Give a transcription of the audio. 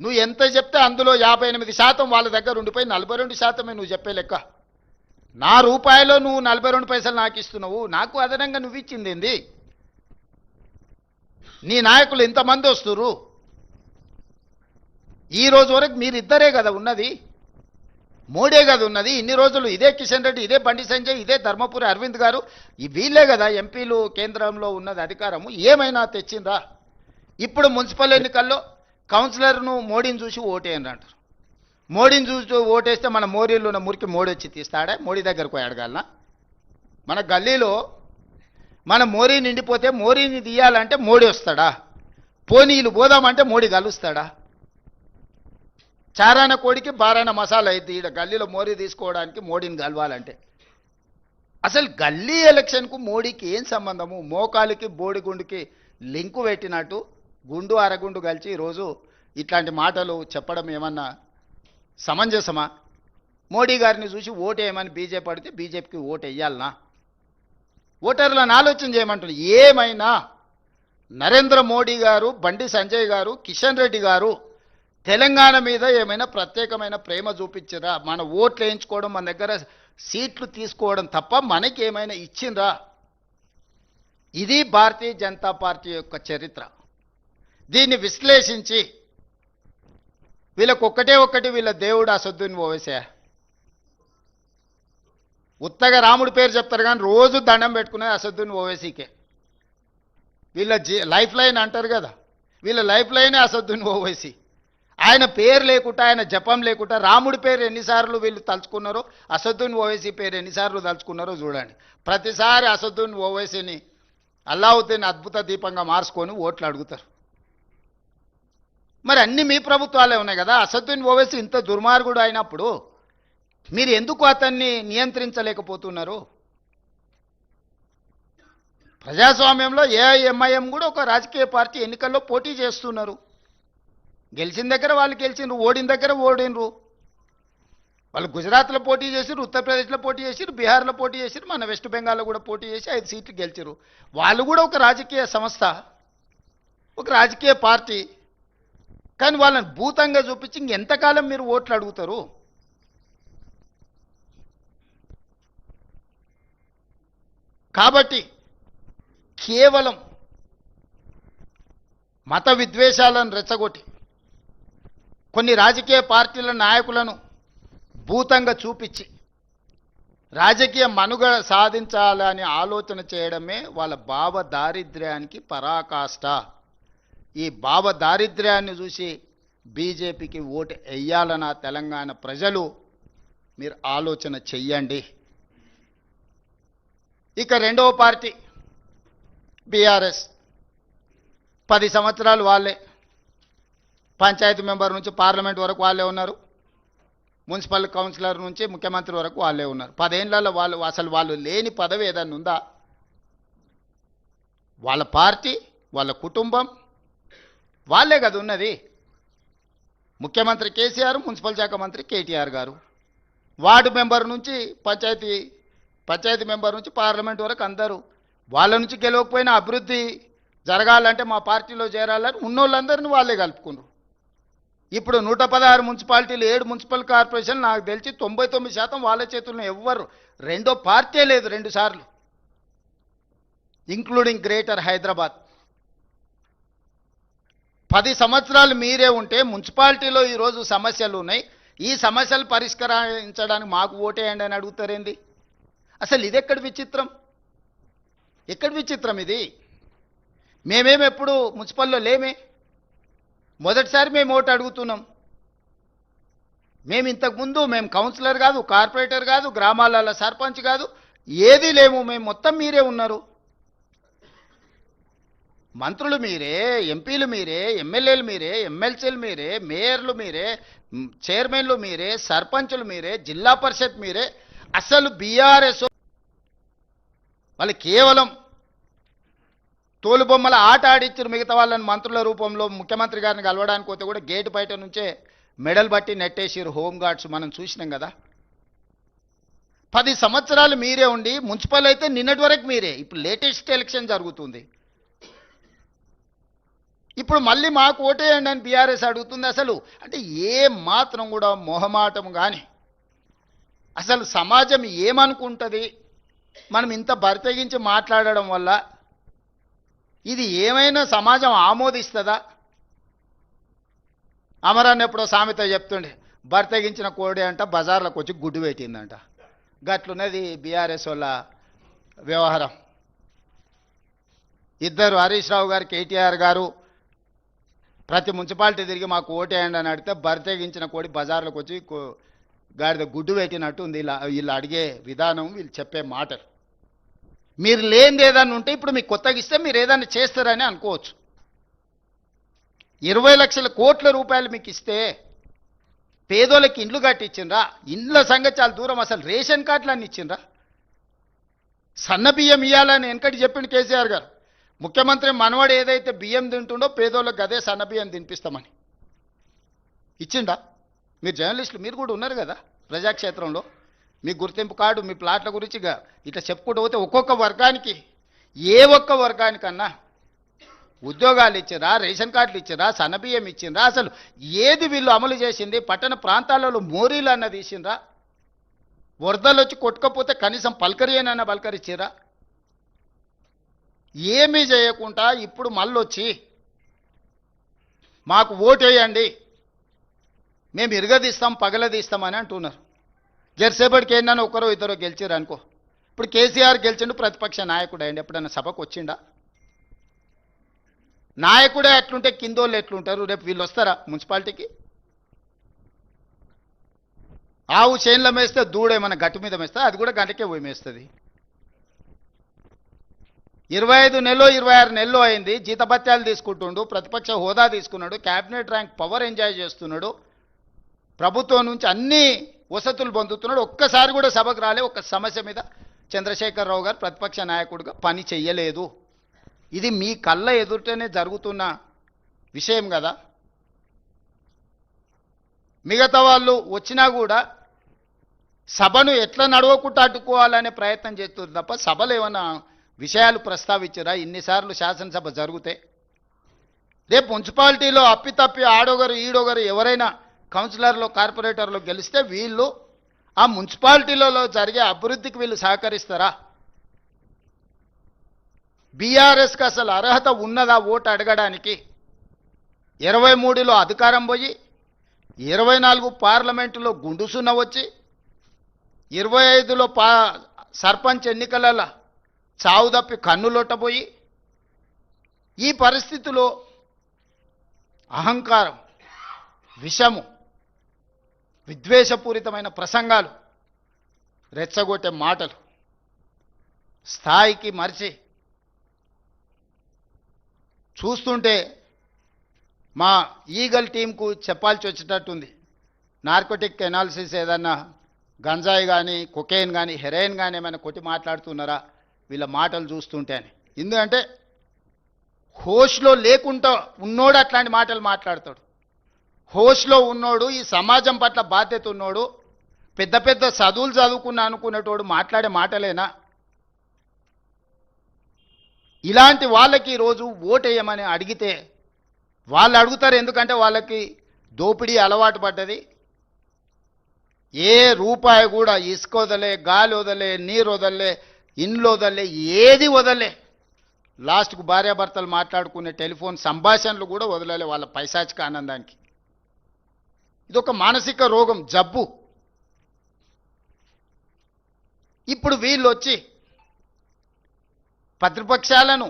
నువ్వు ఎంత చెప్తే అందులో 58% వాళ్ళ దగ్గర ఉండిపోయి 42% నువ్వు చెప్పే లెక్క. నా రూపాయలో నువ్వు 42 పైసలు నాకు ఇస్తున్నావు, నాకు అదనంగా నువ్వు ఇచ్చింది ఏంది? నీ నాయకులు ఎంతమంది వస్తురు? ఈ రోజు వరకు మీరిద్దరే కదా ఉన్నది, మోడే కదా ఉన్నది. ఇన్ని రోజులు ఇదే కిషన్ రెడ్డి, ఇదే బండి సంజయ్, ఇదే ధర్మపురి అరవింద్ గారు, వీళ్ళే కదా ఎంపీలు కేంద్రంలో ఉన్నది అధికారము. ఏమైనా తెచ్చిందా? ఇప్పుడు మున్సిపల్ ఎన్నికల్లో కౌన్సిలర్ను మోడీని చూసి ఓటేయండి అంటారు. మోడీని చూసి ఓటేస్తే మన మోరీలో ఉన్న మురికి మోడీ వచ్చి తీస్తాడా? మోడీ దగ్గరకు పోయి అడగాలనా? మన గల్లీలో మన మోరీ నిండిపోతే మోరీని తీయాలంటే మోడీ వస్తాడా? పోనీలు పోదామంటే మోడీ కలుస్తాడా? చారాన కోడికి బారాన మసాలా అయింది ఈడ గల్లీలో మోరీ తీసుకోవడానికి మోడీని కలవాలంటే. అసలు గల్లీ ఎలక్షన్కు మోడీకి ఏం సంబంధము? మోకాలికి బోడిగుండుకి లింకు పెట్టినట్టు గుండు అరగుండు కలిసి ఈరోజు ఇట్లాంటి మాటలు చెప్పడం ఏమన్నా సమంజసమా? మోడీ గారిని చూసి ఓటేయమని బీజేపీ అడిగితే బీజేపీకి ఓటు వేయాలనా? ఓటర్లను ఆలోచన చేయమంటారు. ఏమైనా నరేంద్ర మోడీ గారు, బండి సంజయ్ గారు, కిషన్ రెడ్డి గారు తెలంగాణ మీద ఏమైనా ప్రత్యేకమైన ప్రేమ చూపించరా? మన ఓట్లు వేయించుకోవడం, మన దగ్గర సీట్లు తీసుకోవడం తప్ప మనకి ఏమైనా ఇచ్చిండ్రా? ఇది భారతీయ జనతా పార్టీ యొక్క చరిత్ర. దీన్ని విశ్లేషించి వీళ్ళకి ఒక్కటి వీళ్ళ దేవుడు అసదుద్దీన్ ఓవైసీ. ఉత్తగా రాముడి పేరు చెప్తారు కానీ రోజు దండం పెట్టుకునేది అసదుద్దీన్ ఓవైసీకే. వీళ్ళ లైఫ్ లైన్ అంటారు కదా, వీళ్ళ లైఫ్ లైనే అసదుద్దీన్ ఓవైసీ. ఆయన పేరు లేకుండా, ఆయన జపం లేకుండా రాముడి పేరు ఎన్నిసార్లు వీళ్ళు తలుచుకున్నారో, అసదుద్దీన్ ఓవైసీ పేరు ఎన్నిసార్లు తలుచుకున్నారో చూడండి. ప్రతిసారి అసదుద్దీన్ ఓవైసీని అల్లావుద్దీన్ అద్భుత దీపంగా మార్చుకొని ఓట్లు అడుగుతారు. మరి అన్ని మీ ప్రభుత్వాలే ఉన్నాయి కదా. అసదుద్దీన్ ఓవైసీ ఇంత దుర్మార్గుడు అయినప్పుడు మీరు ఎందుకు అతన్ని నియంత్రించలేకపోతున్నారు? ప్రజాస్వామ్యంలో ఏఐఎంఐఎం కూడా ఒక రాజకీయ పార్టీ ఎన్నికల్లో పోటీ చేస్తున్నారు. గెలిచిన దగ్గర వాళ్ళు గెలిచినారు, ఓడిన దగ్గర ఓడినరు. వాళ్ళు గుజరాత్లో పోటీ చేసిరు, ఉత్తరప్రదేశ్లో పోటీ చేసిరు, బీహార్లో పోటీ చేసిరు, మన వెస్ట్ బెంగాల్లో కూడా పోటీ చేసి 5 సీట్లు గెలిచారు. వాళ్ళు కూడా ఒక రాజకీయ సంస్థ, ఒక రాజకీయ పార్టీ. కానీ వాళ్ళని భూతంగా చూపించి ఇంకెంతకాలం మీరు ఓట్లు అడుగుతారు? కాబట్టి కేవలం మత విద్వేషాలను రెచ్చగొట్టి కొన్ని రాజకీయ పార్టీల నాయకులను భూతంగా చూపించి రాజకీయ మనుగడ సాధించాలని ఆలోచన చేయడమే వాళ్ళ భావ దారిద్ర్యానికి పరాకాష్ట. ఈ భావ దారిద్ర్యాన్ని చూసి బీజేపీకి ఓటు వేయాలన్న తెలంగాణ ప్రజలు మీరు ఆలోచన చెయ్యండి. ఇక రెండవ పార్టీ బీఆర్ఎస్. 10 సంవత్సరాలు వాళ్ళే, పంచాయతీ మెంబర్ నుంచి పార్లమెంట్ వరకు వాళ్ళే ఉన్నారు, మున్సిపల్ కౌన్సిలర్ నుంచి ముఖ్యమంత్రి వరకు వాళ్ళే ఉన్నారు. 10 ఏళ్లలో వాళ్ళు లేని పదవి ఏదన్నా ఉందా? వాళ్ళ పార్టీ, వాళ్ళ కుటుంబం, వాళ్ళే కదా ఉన్నది. ముఖ్యమంత్రి కేసీఆర్, మున్సిపల్ శాఖ మంత్రి కేటీఆర్ గారు, వార్డు మెంబర్ నుంచి పంచాయతీ మెంబర్ నుంచి పార్లమెంట్ వరకు అందరూ. వాళ్ళ నుంచి గెలవకపోయినా అభివృద్ధి జరగాలంటే మా పార్టీలో చేరాలని ఉన్నోళ్ళందరినీ వాళ్ళే కలుపుకున్నారు. ఇప్పుడు 116 మున్సిపాలిటీలు, 7 మున్సిపల్ కార్పొరేషన్, నాకు తెలిసి 99% వాళ్ళ చేతుల్లో. ఎవ్వరు రెండో పార్టీ లేదు 2 సార్లు, ఇంక్లూడింగ్ గ్రేటర్ హైదరాబాద్. 10 సంవత్సరాలు మీరే ఉంటే మున్సిపాలిటీలో ఈరోజు సమస్యలు ఉన్నాయి, ఈ సమస్యలు పరిష్కరించడానికి మాకు ఓటేయండి అని అడుగుతారేంది? అసలు ఇది ఎక్కడి విచిత్రం? ఎక్కడి విచిత్రం ఇది? మేమేమి ఎప్పుడు మున్సిపల్లో లేమే, మొదటిసారి మేము ఓటు అడుగుతున్నాం. మేము ఇంతకుముందు మేము కౌన్సిలర్ కాదు, కార్పొరేటర్ కాదు, గ్రామాలలో సర్పంచ్ కాదు, ఏదీ లేము. మేము మొత్తం మీరే ఉన్నారు. మంత్రులు మీరే, ఎంపీలు మీరే, ఎమ్మెల్యేలు మీరే, ఎమ్మెల్సీలు మీరే, మేయర్లు మీరే, చైర్మన్లు మీరే, సర్పంచులు మీరే, జిల్లా పరిషత్ మీరే. అసలు బీఆర్ఎస్ వాళ్ళు కేవలం తోలుబొమ్మల ఆట ఆడిచ్చారు. మిగతా వాళ్ళని మంత్రుల రూపంలో ముఖ్యమంత్రి గారిని కలవడానికి పోతే కూడా గేటు బయట నుంచే మెడల్ బట్టి నెట్టేసారు హోంగార్డ్స్. మనం చూసినాం కదా. 10 సంవత్సరాలు మీరే ఉండి, మున్సిపల్ అయితే నిన్నటి వరకు మీరే. ఇప్పుడు లేటెస్ట్ ఎలక్షన్ జరుగుతుంది. ఇప్పుడు మళ్ళీ మాకు ఓటేయండి అని బీఆర్ఎస్ అడుగుతుంది. అసలు అంటే ఏ మాత్రం కూడా మొహమాటం కానీ అసలు సమాజం ఏమనుకుంటుంది మనం ఇంత బరితెగించి మాట్లాడడం వల్ల, ఇది ఏమైనా సమాజం ఆమోదిస్తుందా? అమరాన్ని ఎప్పుడో సామెత చెప్తుండే, బరితెగించిన కోడి అంట బజార్లోకి వచ్చి గుడ్డు పెట్టిందంట. గట్లున్నది బీఆర్ఎస్ వాళ్ళ వ్యవహారం. ఇద్దరు హరీష్ రావు గారు, కేటీఆర్ గారు ప్రతి మున్సిపాలిటీ తిరిగి మాకు ఓటేయండి అని అడిగితే బరితెగించిన కోడి బజార్లోకి వచ్చి గాడిద గుడ్డు పెట్టినట్టు ఉంది వీళ్ళు అడిగే విధానం, వీళ్ళు చెప్పే మాటలు. మీరు లేనిది ఏదన్నా ఉంటే ఇప్పుడు మీకు కొత్తగా ఇస్తే మీరు ఏదన్నా చేస్తారని అనుకోవచ్చు. 20 లక్షల కోట్ల రూపాయలు మీకు ఇస్తే పేదోళ్ళకి ఇండ్లు కట్టించిండ్రా? ఇండ్ల సంగతి చాలా దూరం, అసలు రేషన్ కార్డులు అన్ని ఇచ్చిండ్రా? సన్న బియ్యం ఇవ్వాలని వెనకటి చెప్పిండు కేసీఆర్ గారు. ముఖ్యమంత్రి మనవాడు ఏదైతే బియ్యం తింటుండో పేదోళ్ళకి అదే సన్న బియ్యం తినిపిస్తామని ఇచ్చిండా? మీరు జర్నలిస్టులు, మీరు కూడా ఉన్నారు కదా ప్రజాక్షేత్రంలో, మీ గుర్తింపు కార్డు, మీ ప్లాట్ల గురించి ఇట్లా చెప్పుకుంటూ పోతే ఒక్కొక్క వర్గానికి, ఏ ఒక్క వర్గానికన్నా ఉద్యోగాలు ఇచ్చిరా, రేషన్ కార్డులు ఇచ్చిరా, సన్నబియ్యం ఇచ్చిండ్రా? అసలు ఏది వీళ్ళు అమలు చేసింది? పట్టణ ప్రాంతాలలో మోరీలు అన్నది ఇచ్చిండ్రా? వరదలు వచ్చి కొట్టుకపోతే కనీసం పలకరియనన్నా పలకరిచ్చిరా? ఏమీ చేయకుండా ఇప్పుడు మళ్ళొచ్చి మాకు ఓటేయండి, మేము ఇరగదీస్తాం పగలదీస్తామని అంటున్నారు. జరసేపటికి ఏంటన్నా ఒకరో ఇద్దరు గెలిచారు అనుకో. ఇప్పుడు కేసీఆర్ గెలిచిండు, ప్రతిపక్ష నాయకుడు అయ్యండి, ఎప్పుడన్నా సభకు వచ్చిండా? నాయకుడే అట్లుంటే కిందోళ్ళు ఎట్లుంటారు? రేపు వీళ్ళు వస్తారా మున్సిపాలిటీకి? ఆవు చేన్ల మేస్తే దూడేమన్నా గట్టు మీద మేస్తే అది కూడా గంటకే పోయి మేస్తుంది. 25 నెలలో 26 నెలలు అయింది, జీతభత్యాలు తీసుకుంటుండు, ప్రతిపక్ష హోదా తీసుకున్నాడు, క్యాబినెట్ ర్యాంక్ పవర్ ఎంజాయ్ చేస్తున్నాడు, ప్రభుత్వం నుంచి అన్ని వసతులు పొందుతున్నాడు. ఒక్కసారి కూడా సభకు రాలే. ఒక్క సమస్య మీద చంద్రశేఖరరావు గారు ప్రతిపక్ష నాయకుడిగా పని చెయ్యలేదు. ఇది మీ కళ్ళ ఎదుటనే జరుగుతున్న విషయం కదా. మిగతా వాళ్ళు వచ్చినా కూడా సభను ఎట్లా నడవకుండా అడ్డుకోవాలనే ప్రయత్నం చేస్తుంది తప్ప సభలో ఏమైనా విషయాలు ప్రస్తావించరా? ఇన్నిసార్లు శాసనసభ జరిగితే రేపు మున్సిపాలిటీలో అప్పితప్పి ఆడొగరు ఈడొగరు ఎవరైనా కౌన్సిలర్లు కార్పొరేటర్లు గెలిస్తే వీళ్ళు ఆ మున్సిపాలిటీలలో జరిగే అభివృద్ధికి వీళ్ళు సహకరిస్తారా? బీఆర్ఎస్కి అసలు అర్హత ఉన్నదా ఓటు అడగడానికి? 23లో అధికారం పోయి 24 పార్లమెంటులో గుండుసున్న వచ్చి 25లో సర్పంచ్ ఎన్నికలలో చావు తప్పి కన్నులొట్టబోయి ఈ పరిస్థితిలో అహంకారం, విషము, విద్వేషపూరితమైన ప్రసంగాలు, రెచ్చగొట్టే మాటలు స్థాయికి మరిచి చూస్తుంటే మా ఈగల్ టీంకు చెప్పాల్సి వచ్చేటట్టుంది. నార్కోటిక్ ఎనాలిసిస్ ఏదన్నా గంజాయి కానీ కొకైన్ కానీ హెరాయిన్ కానీ ఏమైనా కొట్టి మాట్లాడుతున్నారా వీళ్ళ మాటలు చూస్తుంటే అని. ఎందుకంటే హోష్లో లేకుండా ఉన్నోడు అట్లాంటి మాటలు మాట్లాడతాడు. హోష్లో ఉన్నోడు, ఈ సమాజం పట్ల బాధ్యత ఉన్నోడు, పెద్ద పెద్ద చదువులు చదువుకున్నా అనుకునేటోడు మాట్లాడే మాటలేనా? ఇలాంటి వాళ్ళకి ఈరోజు ఓటేయమని అడిగితే వాళ్ళు అడుగుతారు. ఎందుకంటే వాళ్ళకి దోపిడీ అలవాటు పడ్డది. ఏ రూపాయి కూడా ఇసుక వదలే, గాలి వదలే, నీరు వదలే, ఇండ్లు వదలే, ఏది వదలే. లాస్ట్కు భార్యాభర్తలు మాట్లాడుకునే టెలిఫోన్ సంభాషణలు కూడా వదలలే వాళ్ళ పైశాచిక ఆనందానికి. ఇదొక మానసిక రోగం, జబ్బు. ఇప్పుడు వీళ్ళు వచ్చి ప్రతిపక్షాలను